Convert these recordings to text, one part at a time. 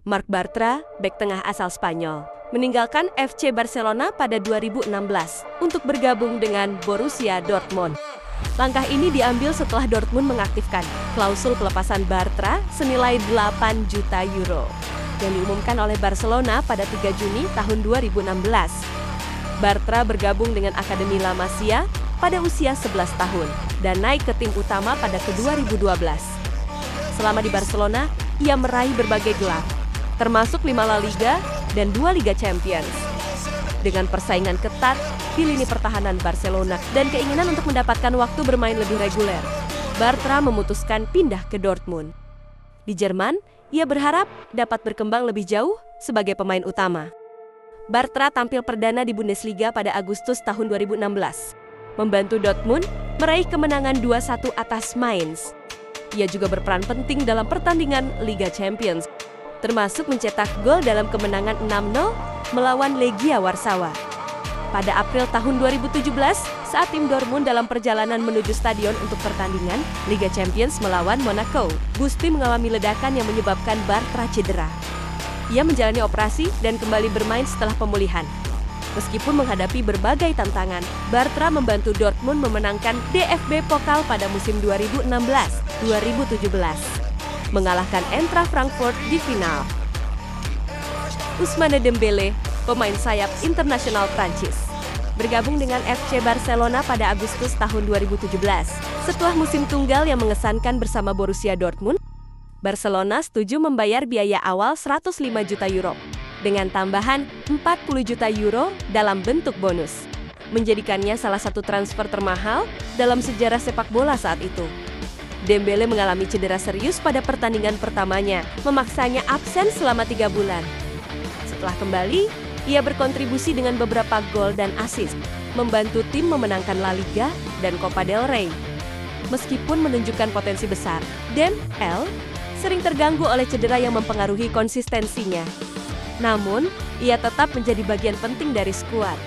Marc Bartra, bek tengah asal Spanyol, meninggalkan FC Barcelona pada 2016 untuk bergabung dengan Borussia Dortmund. Langkah ini diambil setelah Dortmund mengaktifkan klausul pelepasan Bartra senilai 8 juta euro yang diumumkan oleh Barcelona pada 3 Juni tahun 2016. Bartra bergabung dengan Akademi La Masia pada usia 11 tahun dan naik ke tim utama pada 2012. Selama di Barcelona, ia meraih berbagai gelar, termasuk 5 La Liga dan 2 Liga Champions. Dengan persaingan ketat di lini pertahanan Barcelona dan keinginan untuk mendapatkan waktu bermain lebih reguler, Bartra memutuskan pindah ke Dortmund. Di Jerman, ia berharap dapat berkembang lebih jauh sebagai pemain utama. Bartra tampil perdana di Bundesliga pada Agustus tahun 2016, membantu Dortmund meraih kemenangan 2-1 atas Mainz. Ia juga berperan penting dalam pertandingan Liga Champions, termasuk mencetak gol dalam kemenangan 6-0 melawan Legia Warsawa. Pada April tahun 2017, saat tim Dortmund dalam perjalanan menuju stadion untuk pertandingan Liga Champions melawan Monaco, Gusti mengalami ledakan yang menyebabkan Bartra cedera. Ia menjalani operasi dan kembali bermain setelah pemulihan. Meskipun menghadapi berbagai tantangan, Bartra membantu Dortmund memenangkan DFB Pokal pada musim 2016-2017, mengalahkan Eintracht Frankfurt di final. Ousmane Dembélé, pemain sayap internasional Prancis, bergabung dengan FC Barcelona pada Agustus tahun 2017. Setelah musim tunggal yang mengesankan bersama Borussia Dortmund, Barcelona setuju membayar biaya awal 105 juta euro dengan tambahan 40 juta euro dalam bentuk bonus, menjadikannya salah satu transfer termahal dalam sejarah sepak bola saat itu. Dembélé mengalami cedera serius pada pertandingan pertamanya, memaksanya absen selama 3 bulan. Setelah kembali, ia berkontribusi dengan beberapa gol dan assist, membantu tim memenangkan La Liga dan Copa del Rey. Meskipun menunjukkan potensi besar, Dembélé sering terganggu oleh cedera yang mempengaruhi konsistensinya. Namun, ia tetap menjadi bagian penting dari skuad,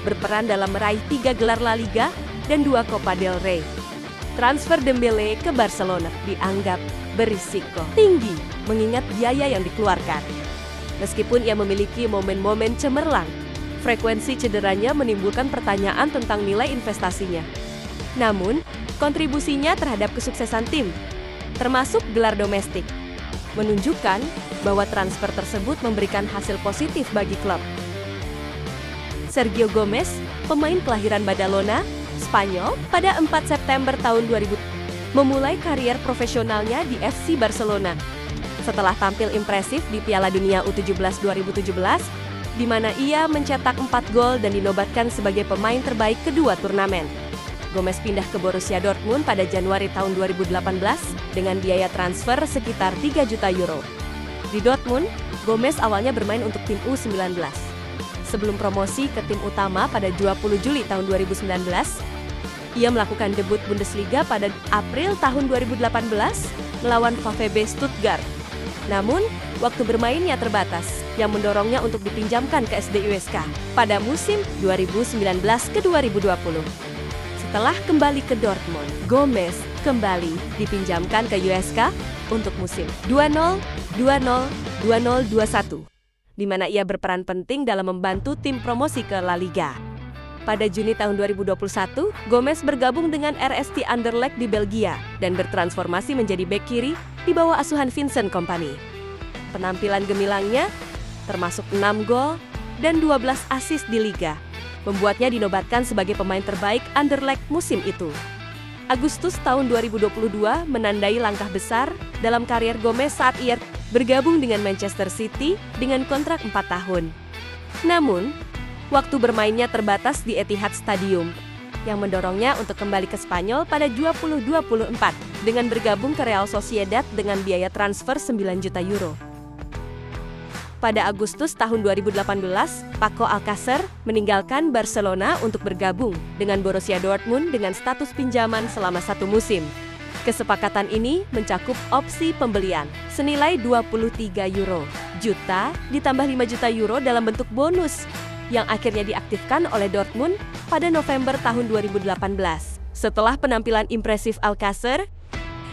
berperan dalam meraih 3 gelar La Liga dan 2 Copa del Rey. Transfer Dembélé ke Barcelona dianggap berisiko tinggi mengingat biaya yang dikeluarkan. Meskipun ia memiliki momen-momen cemerlang, frekuensi cederanya menimbulkan pertanyaan tentang nilai investasinya. Namun, kontribusinya terhadap kesuksesan tim, termasuk gelar domestik, menunjukkan bahwa transfer tersebut memberikan hasil positif bagi klub. Sergio Gomez, pemain kelahiran Badalona, Spanyol, pada 4 September tahun 2000, memulai karier profesionalnya di FC Barcelona. Setelah tampil impresif di Piala Dunia U17 2017, di mana ia mencetak 4 gol dan dinobatkan sebagai pemain terbaik kedua turnamen. Gomez pindah ke Borussia Dortmund pada Januari tahun 2018 dengan biaya transfer sekitar 3 juta euro. Di Dortmund, Gomez awalnya bermain untuk tim U19. Sebelum promosi ke tim utama pada 20 Juli tahun 2019, ia melakukan debut Bundesliga pada April tahun 2018 melawan VfB Stuttgart. Namun, waktu bermainnya terbatas, yang mendorongnya untuk dipinjamkan ke SD USK pada musim 2019 ke 2020. Setelah kembali ke Dortmund, Gomez kembali dipinjamkan ke USK untuk musim 2020-2021, di mana ia berperan penting dalam membantu tim promosi ke La Liga. Pada Juni tahun 2021, Gomez bergabung dengan RST Anderlecht di Belgia dan bertransformasi menjadi bek kiri di bawah asuhan Vincent Kompany. Penampilan gemilangnya, termasuk 6 gol dan 12 assist di Liga, membuatnya dinobatkan sebagai pemain terbaik Anderlecht musim itu. Agustus tahun 2022 menandai langkah besar dalam karier Gomez saat ia bergabung dengan Manchester City dengan kontrak 4 tahun. Namun, waktu bermainnya terbatas di Etihad Stadium, yang mendorongnya untuk kembali ke Spanyol pada 2024 dengan bergabung ke Real Sociedad dengan biaya transfer 9 juta euro. Pada Agustus tahun 2018, Paco Alcácer meninggalkan Barcelona untuk bergabung dengan Borussia Dortmund dengan status pinjaman selama 1 musim. Kesepakatan ini mencakup opsi pembelian senilai 23 juta ditambah 5 juta euro dalam bentuk bonus yang akhirnya diaktifkan oleh Dortmund pada November tahun 2018. Setelah penampilan impresif Alcácer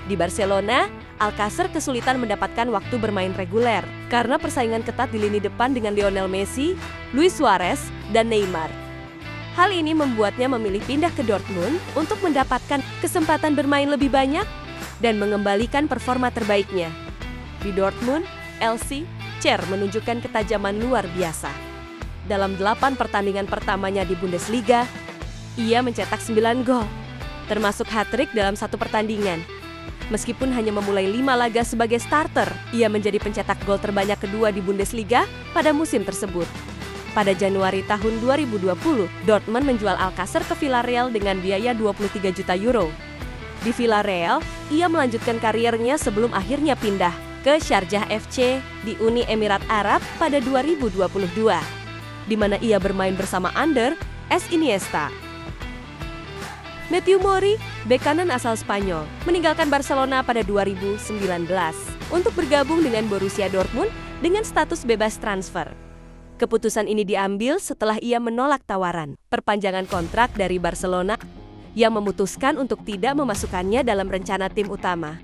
di Barcelona, Alcacer kesulitan mendapatkan waktu bermain reguler karena persaingan ketat di lini depan dengan Lionel Messi, Luis Suarez, dan Neymar. Hal ini membuatnya memilih pindah ke Dortmund untuk mendapatkan kesempatan bermain lebih banyak dan mengembalikan performa terbaiknya. Di Dortmund, Alcacer menunjukkan ketajaman luar biasa. Dalam 8 pertandingan pertamanya di Bundesliga, ia mencetak 9 gol, termasuk hat-trick dalam satu pertandingan. Meskipun hanya memulai 5 laga sebagai starter, ia menjadi pencetak gol terbanyak kedua di Bundesliga pada musim tersebut. Pada Januari tahun 2020, Dortmund menjual Alcacer ke Villarreal dengan biaya 23 juta euro. Di Villarreal, ia melanjutkan karirnya sebelum akhirnya pindah ke Sharjah FC di Uni Emirat Arab pada 2022, di mana ia bermain bersama Ander S. Iniesta. Matthew Morey, bek kanan asal Spanyol, meninggalkan Barcelona pada 2019 untuk bergabung dengan Borussia Dortmund dengan status bebas transfer. Keputusan ini diambil setelah ia menolak tawaran perpanjangan kontrak dari Barcelona yang memutuskan untuk tidak memasukkannya dalam rencana tim utama.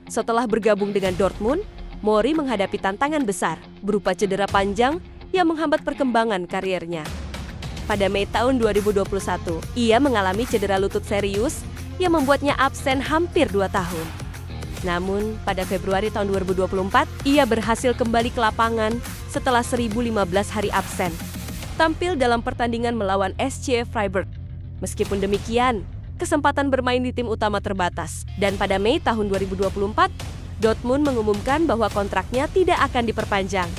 Setelah bergabung dengan Dortmund, Morey menghadapi tantangan besar berupa cedera panjang yang menghambat perkembangan karirnya. Pada Mei tahun 2021, ia mengalami cedera lutut serius yang membuatnya absen hampir 2 tahun. Namun, pada Februari tahun 2024, ia berhasil kembali ke lapangan setelah 1015 hari absen, tampil dalam pertandingan melawan SC Freiburg. Meskipun demikian, kesempatan bermain di tim utama terbatas, dan pada Mei tahun 2024, Dortmund mengumumkan bahwa kontraknya tidak akan diperpanjang.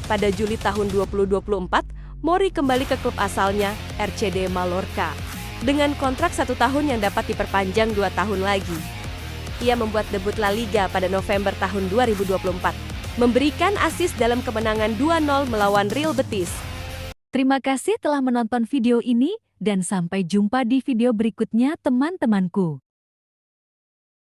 Pada Juli tahun 2024, Morey kembali ke klub asalnya, RCD Mallorca, dengan kontrak 1 tahun yang dapat diperpanjang 2 tahun lagi. Ia membuat debut La Liga pada November tahun 2024, memberikan assist dalam kemenangan 2-0 melawan Real Betis. Terima kasih telah menonton video ini, dan sampai jumpa di video berikutnya teman-temanku.